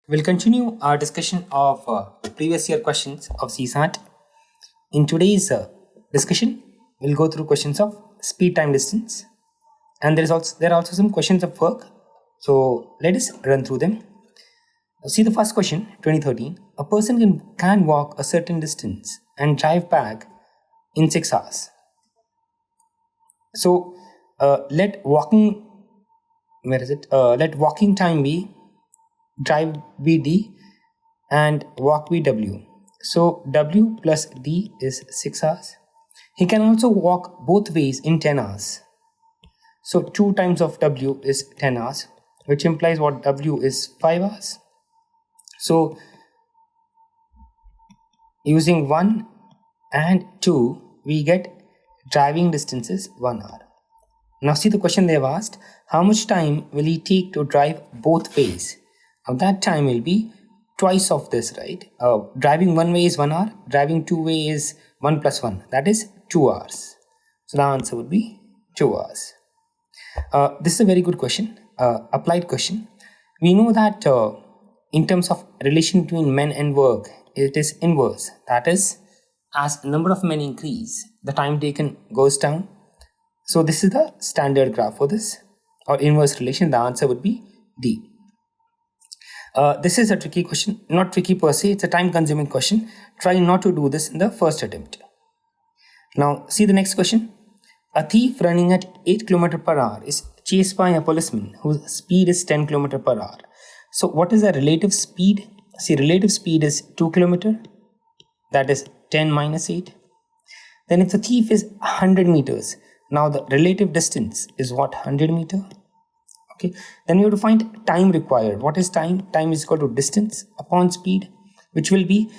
We'll continue our discussion of previous year questions of CSAT. In today's discussion, we'll go through questions of speed, time, distance, and there are also some questions of work. So let us run through them. See the first question, 2013. A person can walk a certain distance and drive back in 6 hours. So let walking time be drive be d and walk be w. So w plus d is 6 hours. He can also walk both ways in 10 hours. So 2 times of w is 10 hours, which implies what w is 5 hours. So using 1 and 2, we get driving distance is 1 hour. Now see the question they have asked. How much time will he take to drive both ways? Now that time will be twice of this, right? Driving one way is 1 hour. Driving two way is 1 plus 1. That is 2 hours. So the answer would be 2 hours. This is a very good question. Applied question. We know that in terms of relation between men and work, it is inverse. That is, as the number of men increase, the time taken goes down. So this is the standard graph for this, or inverse relation. The answer would be D. This is a tricky question, not tricky per se, it's a time consuming question. Try not to do this in the first attempt. Now see the next question. A thief running at 8 km per hour is chased by a policeman whose speed is 10 km per hour. So what is the relative speed? See, relative speed is 2 km, that is 10 minus 8. Then if the thief is 100 meters, now the relative distance is what? 100 meter. Okay, then we have to find time required. What is time? Time is equal to distance upon speed, which will be,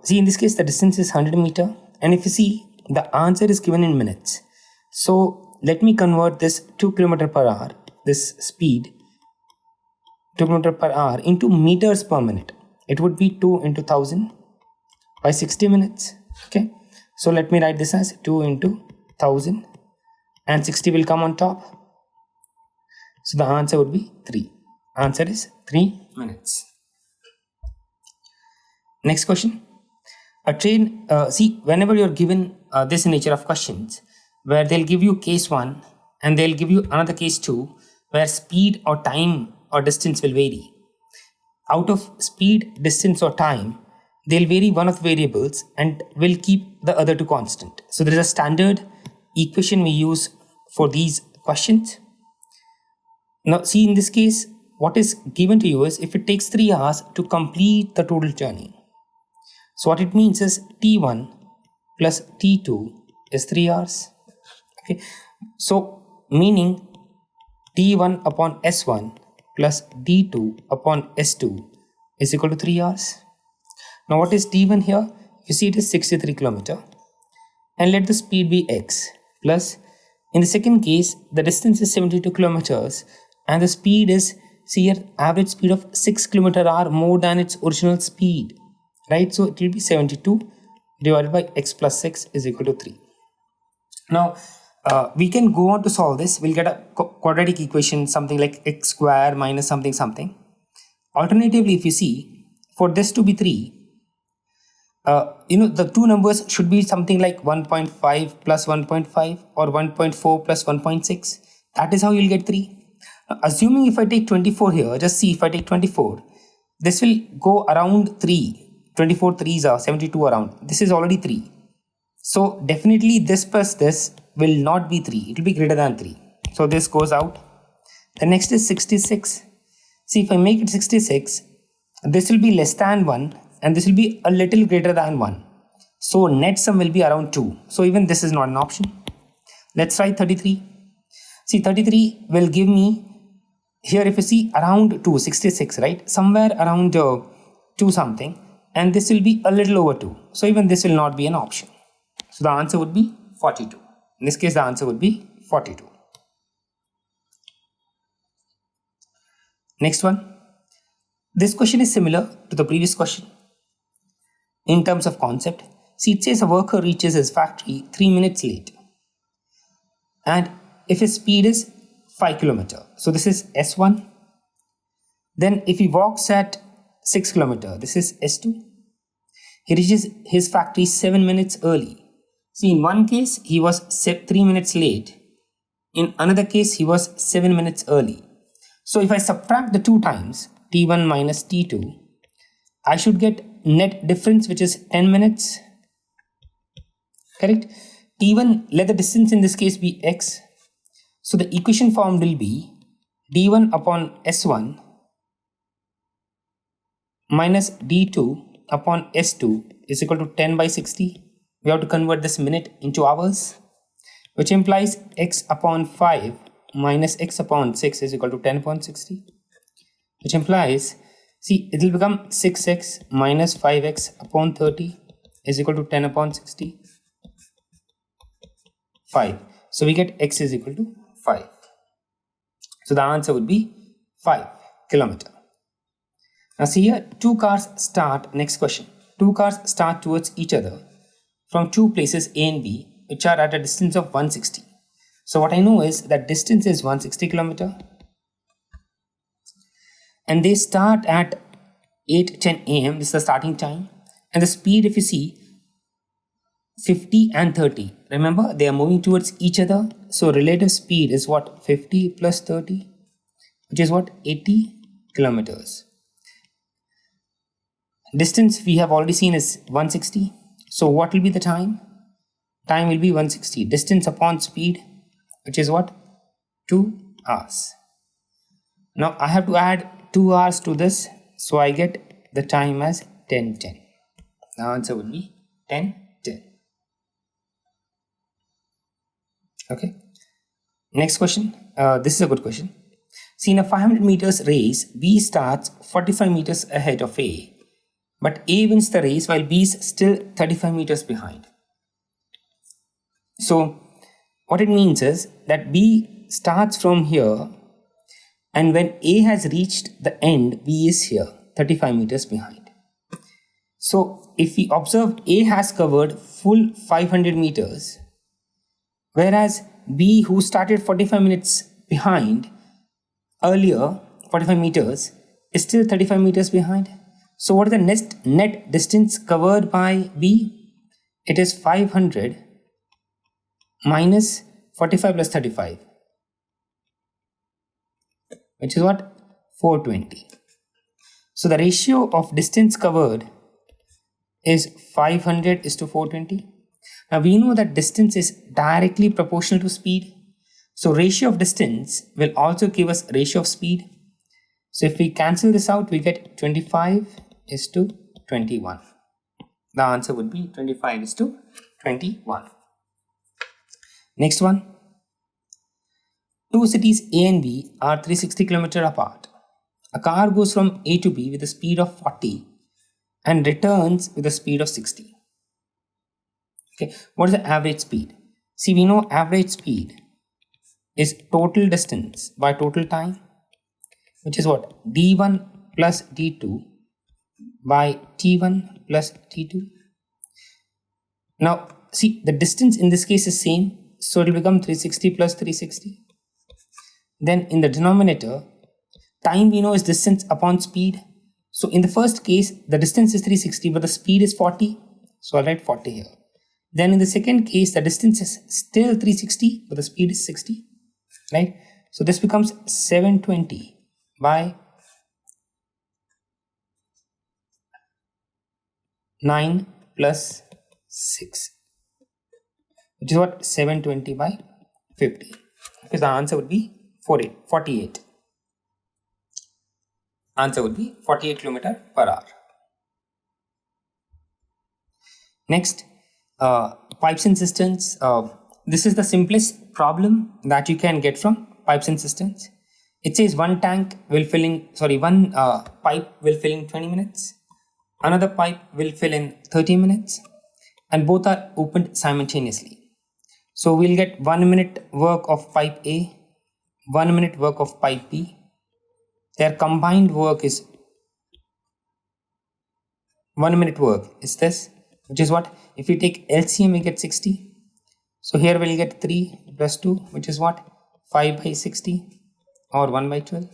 see in this case the distance is 100 meter, and if you see the answer is given in minutes. So let me convert this 2 km per hour, this speed 2 km per hour into meters per minute. It would be 2 into 1000 by 60 minutes. Okay, so let me write this as 2 into 1000 and 60 will come on top. So the answer would be 3. Answer is 3 minutes. Next question. A train, see, whenever you're given this nature of questions, where they'll give you case 1 and they'll give you another case 2, where speed or time or distance will vary. Out of speed, distance or time, they'll vary one of the variables and will keep the other two constant. So there is a standard equation we use for these questions. Now see in this case, what is given to you is if it takes 3 hours to complete the total journey. So what it means is T1 plus T2 is 3 hours. Okay, so meaning T1 upon S1 plus D2 upon S2 is equal to 3 hours. Now what is T1 here? You see it is 63 km, and let the speed be x plus, in the second case the distance is 72 kilometers and the speed is, see here, average speed of 6 km/h more than its original speed, right? So it will be 72 divided by x plus 6 is equal to 3. Now we can go on to solve this. We'll get a quadratic equation, something like x square minus something something. Alternatively, if you see, for this to be 3, the two numbers should be something like 1.5 plus 1.5 or 1.4 plus 1.6. That is how you'll get 3. Now, assuming if I take 24 here, just see if I take 24, this will go around 3. 24 3s are 72 around. This is already 3. So definitely this plus this will not be 3. It will be greater than 3. So this goes out. The next is 66. See, if I make it 66, this will be less than 1 and this will be a little greater than 1. So net sum will be around 2. So even this is not an option. Let's try 33. See, 33 will give me, here if you see, around 2, 66, right? Somewhere around 2 something, and this will be a little over 2. So even this will not be an option. So the answer would be 42. In this case, the answer would be 42. Next one. This question is similar to the previous question in terms of concept. See, it says a worker reaches his factory 3 minutes late. And if his speed is 5 km, so this is S1. Then if he walks at 6 km, this is S2. He reaches his factory 7 minutes early. See, in one case, he was 3 minutes late. In another case, he was 7 minutes early. So if I subtract the two times, T1 minus T2, I should get net difference, which is 10 minutes. Correct? T1, let the distance in this case be x. So the equation form will be d1 upon s1 minus d2 upon s2 is equal to 10 by 60. We have to convert this minute into hours, which implies x upon 5 minus x upon 6 is equal to 10 upon 60, which implies, see, it will become 6x minus 5x upon 30 is equal to 10 upon 60, 5. So we get x is equal to 5. So the answer would be 5 kilometer. Now see here, two cars start, next question. Two cars start towards each other from two places A and B, which are at a distance of 160. So what I know is that distance is 160 kilometer. And they start at 8:10 a.m. This is the starting time. And the speed, if you see, 50 and 30. Remember, they are moving towards each other. So relative speed is what? 50 plus 30, which is what? 80 kilometers. Distance we have already seen is 160. So what will be the time? Time will be 160. Distance upon speed, which is what? 2 hours. Now I have to add 2 hours to this. So I get the time as 10:10. The answer would be 10:10. Okay. Next question. This is a good question. See, in a 500 meters race, B starts 45 meters ahead of A. But A wins the race while B is still 35 meters behind. So what it means is that B starts from here, and when A has reached the end, B is here 35 meters behind. So if we observe, A has covered full 500 meters, whereas B, who started 45 minutes behind earlier, 45 meters, is still 35 meters behind. So what is the net distance covered by B? It is 500 minus 45 plus 35, which is what? 420. So the ratio of distance covered is 500 is to 420. Now we know that distance is directly proportional to speed. So ratio of distance will also give us ratio of speed. So if we cancel this out, we get 25 is to 21. The answer would be 25 is to 21. Next one. Two cities A and B are 360 km apart. A car goes from A to B with a speed of 40 and returns with a speed of 60. Okay, what is the average speed? See, we know average speed is total distance by total time, which is what? D1 plus D2 by T1 plus T2. Now, see, the distance in this case is same, so it will become 360 plus 360. Then in the denominator, time we know is distance upon speed. So in the first case, the distance is 360, but the speed is 40. So I'll write 40 here. Then in the second case, the distance is still 360, but the speed is 60, right? So this becomes 720 by 9 plus 6, which is what? 720 by 50. Because the answer would be 48. Answer would be 48 km per hour. Next, pipes and cisterns. This is the simplest problem that you can get from pipes and cisterns. It says one pipe will fill in 20 minutes. Another pipe will fill in 30 minutes, and both are opened simultaneously. So we'll get 1 minute work of pipe A, 1 minute work of pipe B. Their combined work is 1 minute work is this, which is what? If we take LCM, we get 60. So here we'll get 3 plus 2, which is what? 5 by 60 or 1 by 12.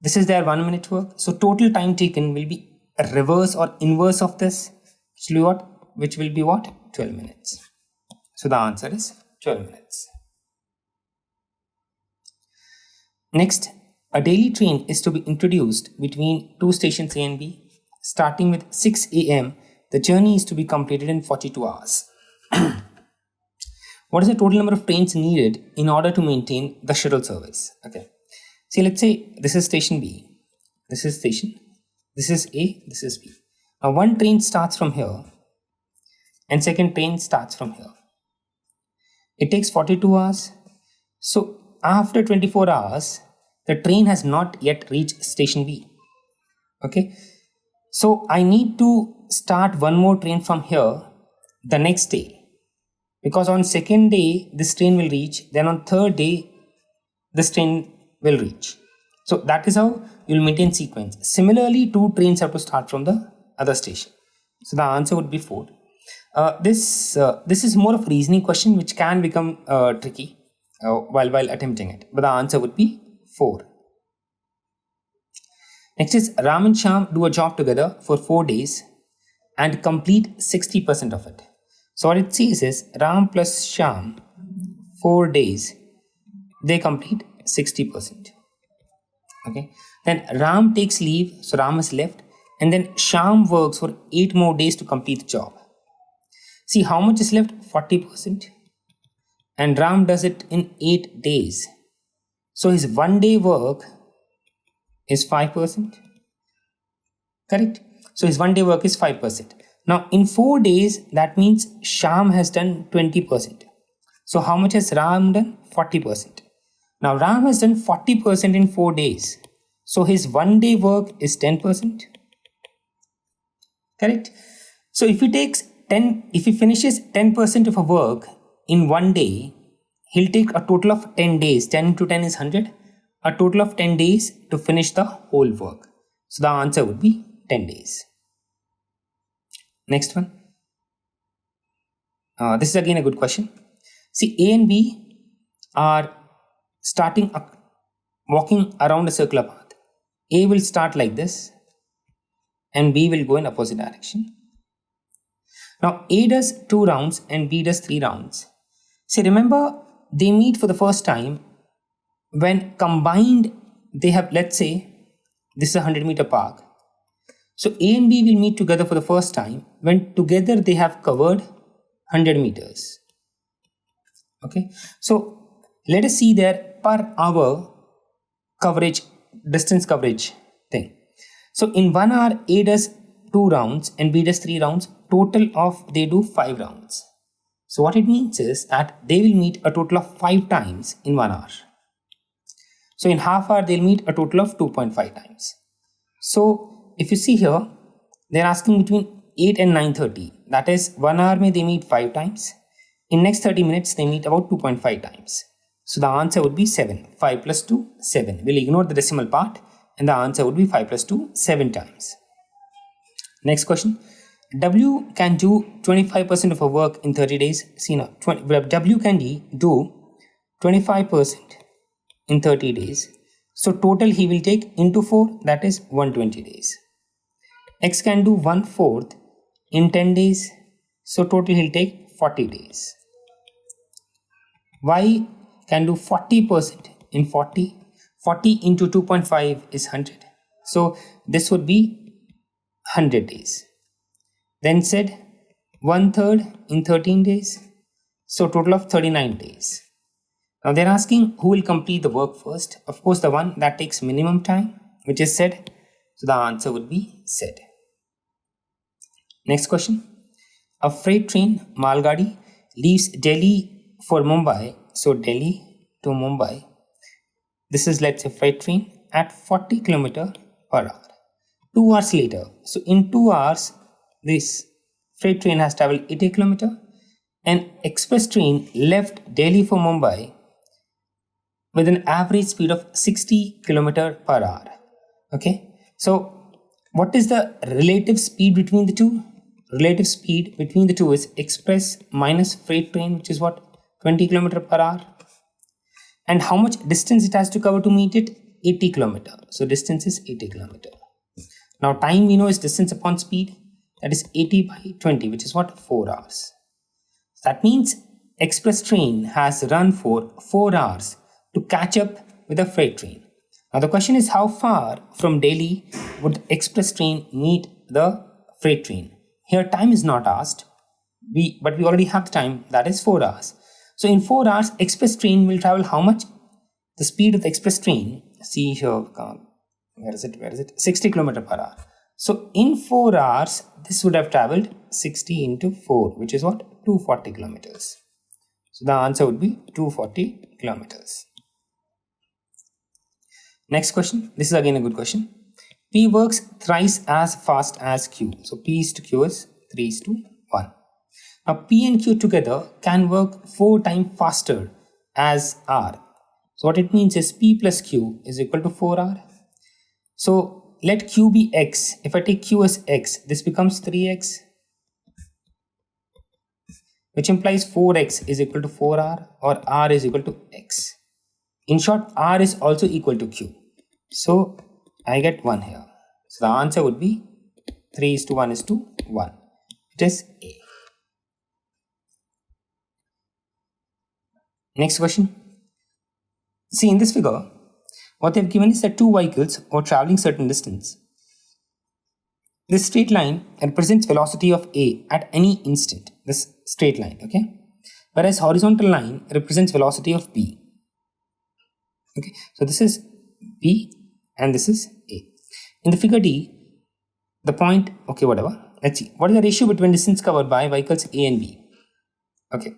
This is their 1 minute work. So total time taken will be a reverse or inverse of this, which will be what? 12 minutes. So the answer is 12 minutes. Next, a daily train is to be introduced between two stations A and B. Starting with 6 a.m., the journey is to be completed in 42 hours. What is the total number of trains needed in order to maintain the shuttle service? Okay. See, let's say this is station B. This is station. This is A. This is B. Now, one train starts from here and second train starts from here. It takes 42 hours. So, after 24 hours, the train has not yet reached station B. Okay. So, I need to start one more train from here the next day. Because on second day, this train will reach. Then on third day, this train will reach. So that is how you will maintain sequence. Similarly, two trains have to start from the other station. So the answer would be 4. This is more of a reasoning question which can become tricky while attempting it. But the answer would be 4. Next is Ram and Shyam do a job together for 4 days and complete 60% of it. So what it says is Ram plus Shyam 4 days, they complete 60%. Okay. Then Ram takes leave, so Ram is left, and then Shyam works for 8 more days to complete the job. See how much is left? 40%. And Ram does it in 8 days. So his 1 day work is 5%. Correct? So his 1 day work is 5%. Now in 4 days, that means Shyam has done 20%. So how much has Ram done? 40%. Now Ram has done 40% in 4 days. So his 1 day work is 10%. Correct? So if he finishes 10% of a work in 1 day, he'll take a total of 10 days. 10 into 10 is 100. A total of 10 days to finish the whole work. So the answer would be 10 days. Next one. This is again a good question. See, A and B are walking around a circular path. A will start like this and B will go in opposite direction. Now A does 2 rounds and B does 3 rounds. See, remember they meet for the first time when combined they have, let's say this is a 100-meter park. So A and B will meet together for the first time when together they have covered 100 meters. Okay. So let us see their per hour coverage, distance coverage thing. So in 1 hour, A does 2 rounds and B does 3 rounds. Total of they do 5 rounds. So what it means is that they will meet a total of 5 times in 1 hour. So in half hour, they'll meet a total of 2.5 times. So if you see here, they're asking between 8 and 9:30. That is 1 hour mein they meet 5 times. In next 30 minutes, they meet about 2.5 times. So the answer would be 7. 5 plus 2, 7. We'll ignore the decimal part and the answer would be 5 plus 2, 7 times. Next question. W can do 25% of her work in 30 days. See now, W can do 25% in 30 days. So total he will take into 4, that is 120 days. X can do 1/4 in 10 days. So total he'll take 40 days. Y can do 40% in 40. 40 into 2.5 is 100. So this would be 100 days. Then Z 1/3 in 13 days. So total of 39 days. Now they're asking who will complete the work first. Of course, the one that takes minimum time, which is Z. So the answer would be Z. Next question. A freight train, Malgadi, leaves Delhi for Mumbai. So Delhi to Mumbai. This is, let's say, freight train at 40 km per hour. 2 hours later. So in 2 hours, this freight train has traveled 80 km. An express train left Delhi for Mumbai with an average speed of 60 km per hour. Okay. So what is the relative speed between the two? relative speed between the two is express minus freight train, which is what, 20 km per hour. And how much distance it has to cover to meet it? 80 km. So distance is 80 km. Now time we know is distance upon speed, that is 80 by 20, which is what, 4 hours. That means express train has run for 4 hours to catch up with the freight train. Now the question is, how far from Delhi would the express train meet the freight train? Here time is not asked, but we already have the time, that is 4 hours. So in 4 hours, express train will travel how much? The speed of the express train, see here, where is it? 60 km per hour. So in 4 hours, this would have traveled 60 into 4, which is what? 240 kilometers. So the answer would be 240 kilometers. Next question. This is again a good question. P works thrice as fast as Q. So P is to Q is 3 is to 1. Now P and Q together can work 4 times faster as R. So what it means is P plus Q is equal to 4R. So let Q be X. If I take Q as X, this becomes 3X, which implies 4X is equal to 4R, or R is equal to X. In short, R is also equal to Q. So I get 1 here. So the answer would be 3 is to 1 is to 1. It is A. Next question. See, in this figure, what they have given is that two vehicles are traveling certain distance. This straight line represents velocity of A at any instant. This straight line, okay? Whereas horizontal line represents velocity of B. Okay, so this is B and this is A. In the figure D, the point, okay, whatever. Let's see. What is the ratio between distance covered by vehicles A and B? Okay.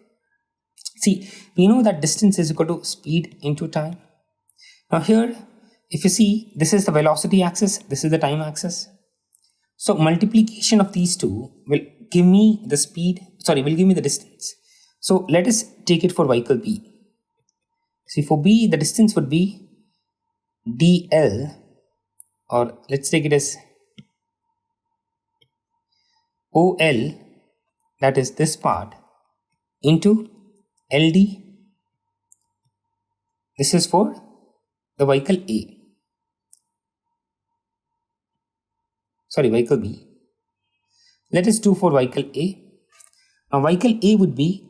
See, we know that distance is equal to speed into time. Now here, if you see, this is the velocity axis, this is the time axis. So multiplication of these two will give me the speed, will give me the distance. So let us take it for vehicle B. See, for B, the distance would be DL, or let's take it as OL, that is this part, into LD. This is for the vehicle A. Vehicle B. Let us do for vehicle A. Now vehicle A would be,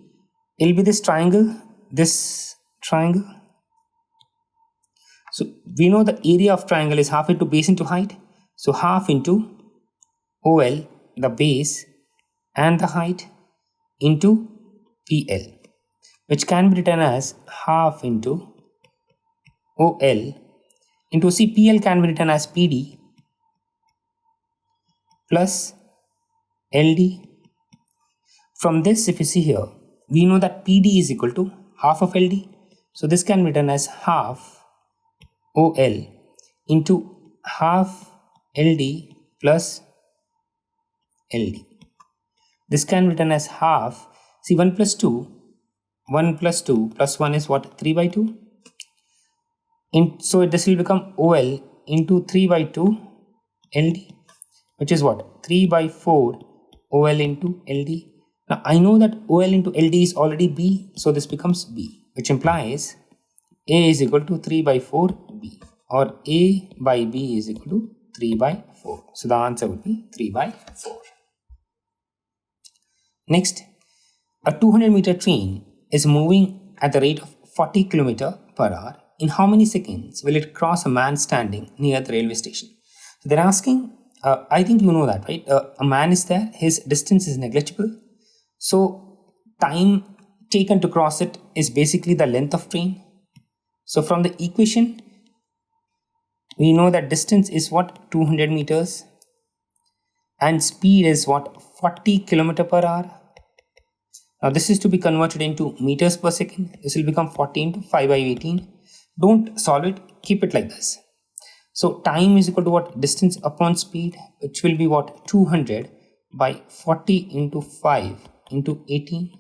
it will be this triangle. So we know the area of triangle is half into base into height. So half into OL, the base, and the height, into PL, which can be written as half into OL into CPL can be written as PD plus LD. From this, if you see here, we know that PD is equal to half of LD. So this can be written as half OL into half LD plus LD. This can be written as half, see 1 plus 2 plus 1 is what? 3 by 2. So this will become OL into 3 by 2 LD, which is what? 3 by 4 OL into LD. Now I know that OL into LD is already B, so this becomes B, which implies A is equal to 3 by 4 B, or A by B is equal to 3 by 4. So the answer would be 3 by 4. Next, a 200-meter train is moving at the rate of 40 km per hour. In how many seconds will it cross a man standing near the railway station? So they're asking, I think you know that, right? A man is there, his distance is negligible. So time taken to cross it is basically the length of train. So from the equation, we know that distance is what? 200 meters. And speed is what? 40 km per hour. Now this is to be converted into meters per second. This will become 40 into 5 by 18. Don't solve it, keep it like this. So time is equal to what? Distance upon speed, which will be what? 200 by 40 into 5 into 18.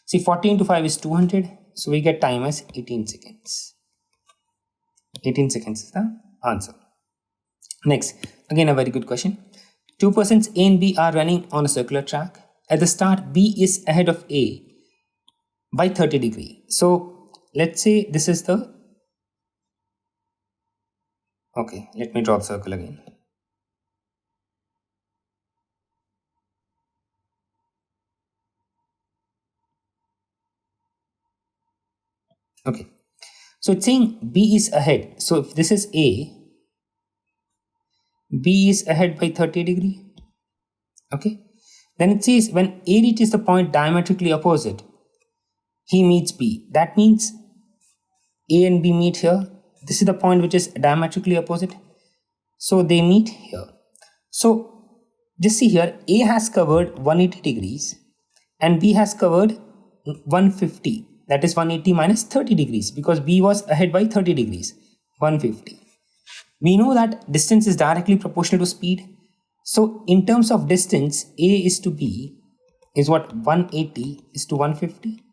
See, 40 into 5 is 200. So we get time as 18 seconds. 18 seconds is the answer. Next, again a very good question. Two persons A and B are running on a circular track. At the start, B is ahead of A by 30 degrees. So let's say this is the, okay, let me draw the circle again. Okay, so it's saying B is ahead. So if this is A, B is ahead by 30 degree. Okay, then it says when A reaches the point diametrically opposite, he meets B. That means A and B meet here. This is the point which is diametrically opposite. So they meet here. So just see here, A has covered 180 degrees and B has covered 150. That is 180 minus 30 degrees because B was ahead by 30 degrees, 150. We know that distance is directly proportional to speed. So in terms of distance, A is to B is what? 180 is to 150.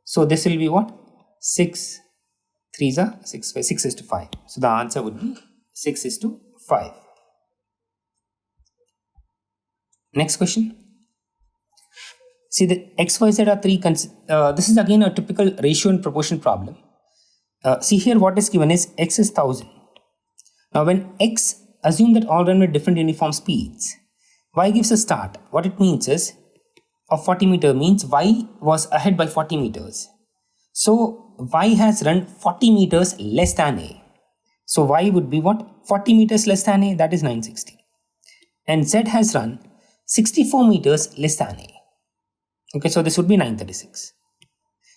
So this will be what? 6 3s are 6, 6 is to 5. So the answer would be 6 is to 5. Next question. See, the XYZ are three. This is again a typical ratio and proportion problem. See here, what is given is X is 1000. Now, when X, assume that all run with different uniform speeds, Y gives a start. What it means is, of 40 meter means Y was ahead by 40 meters. So Y has run 40 meters less than A. So Y would be what? 40 meters less than A, that is 960. And Z has run 64 meters less than A. Okay, so this would be 936.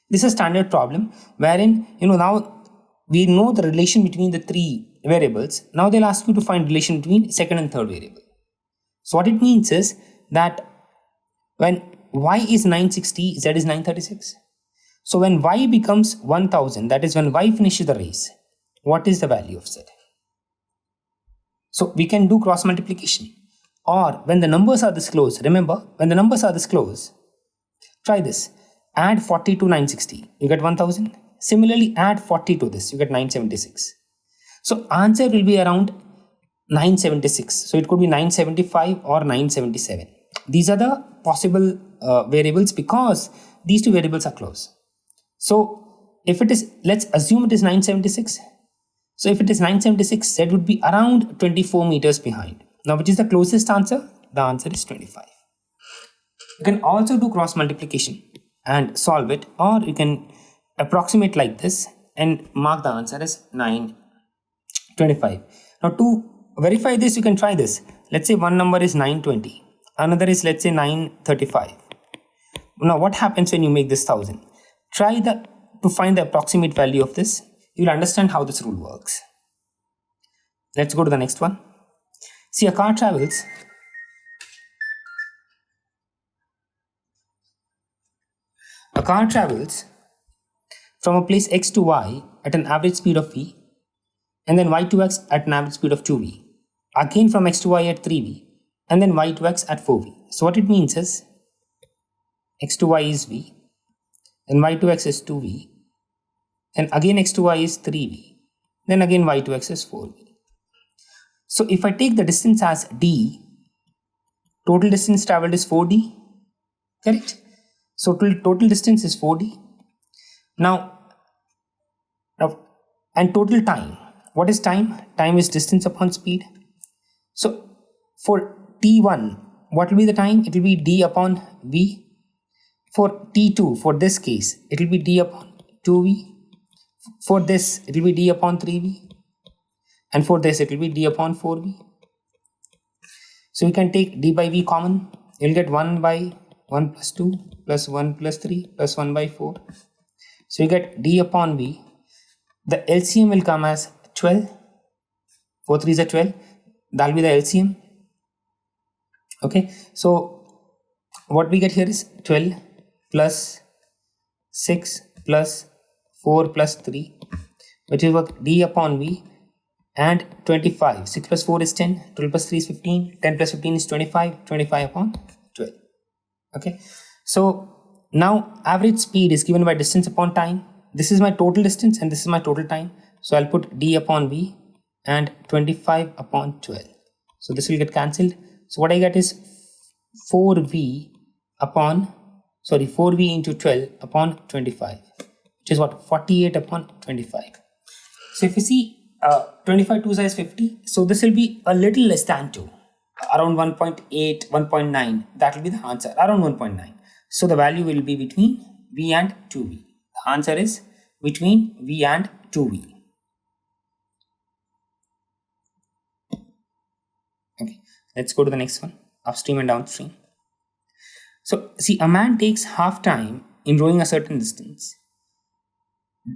This is a standard problem wherein, now we know the relation between the three variables. Now they'll ask you to find relation between second and third variable. So what it means is that when Y is 960, Z is 936. So when Y becomes 1000, that is when Y finishes the race, what is the value of Z? So we can do cross multiplication. Or when the numbers are this close, remember, when the numbers are this close, try this. Add 40 to 960, you get 1000. Similarly, add 40 to this, you get 976. So answer will be around 976. So it could be 975 or 977. These are the possible variables because these two variables are close. So if it is, let's assume it is 976. So if it is 976, Z would be around 24 meters behind. Now, which is the closest answer? The answer is 25. You can also do cross multiplication and solve it, or you can approximate like this and mark the answer as 925. Now, to verify this, you can try this. Let's say one number is 920, another is, let's say, 935. Now, what happens when you make this 1000? Try to find the approximate value of this. You'll understand how this rule works. Let's go to the next one. See, a car travels from a place x to y at an average speed of v, and then y to x at an average speed of 2v. Again from x to y at 3v, and then y to x at 4v. So what it means is x to y is v, then y to x is 2v, and again x to y is 3v, then again y to x is 4v. So if I take the distance as d, total distance traveled is 4d, correct? So total distance is 4d. Now, and total time. What is time? Time is distance upon speed. So for t1, what will be the time? It will be d upon v. For t2, for this case, it will be d upon 2v. For this, it will be d upon 3v. And for this, it will be d upon 4v. So we can take d by v common. You will get 1 by 1 plus 2 plus 1 plus 3 plus 1 by 4. So you get d upon v. The LCM will come as 12. 4 3s are 12. That will be the LCM. Okay. So what we get here is 12 plus 6 plus 4 plus 3, which is what d upon v, and 25. 6 plus 4 is 10, 12 plus 3 is 15, 10 plus 15 is 25, 25 upon 12. Okay. So now average speed is given by distance upon time. This is my total distance and this is my total time. So I'll put d upon v and 25 upon 12. So this will get cancelled. So what I get is 4v into 12 upon 25, which is what, 48 upon 25. So if you see 25 2 is 50, so this will be a little less than 2, around 1.8, 1.9. That will be the answer, around 1.9. So the value will be between v and 2v. The answer is between v and 2v. Okay, let's go to the next one, upstream and downstream. So see, a man takes half time in rowing a certain distance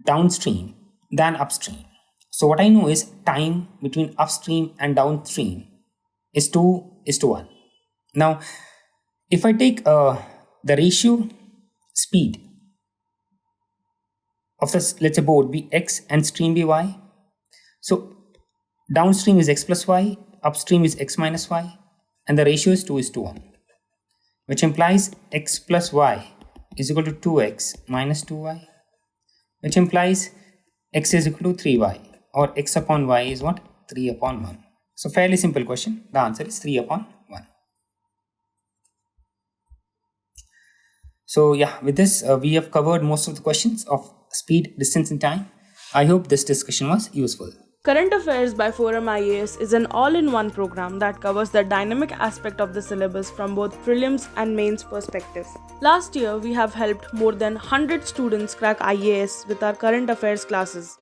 downstream than upstream. So what I know is time between upstream and downstream is 2:1. Now, if I take the ratio speed of this, let's say board be x and stream be y. So downstream is x plus y, upstream is x minus y, and the ratio is 2:1, which implies x plus y is equal to 2x minus 2y, which implies x is equal to 3y, or x upon y is what? 3 upon 1. So fairly simple question. The answer is 3 upon 1. So yeah, with this we have covered most of the questions of speed, distance and time. I hope this discussion was useful. Current Affairs by Forum IAS is an all-in-one program that covers the dynamic aspect of the syllabus from both prelims and mains perspective. Last year, we have helped more than 100 students crack IAS with our current affairs classes.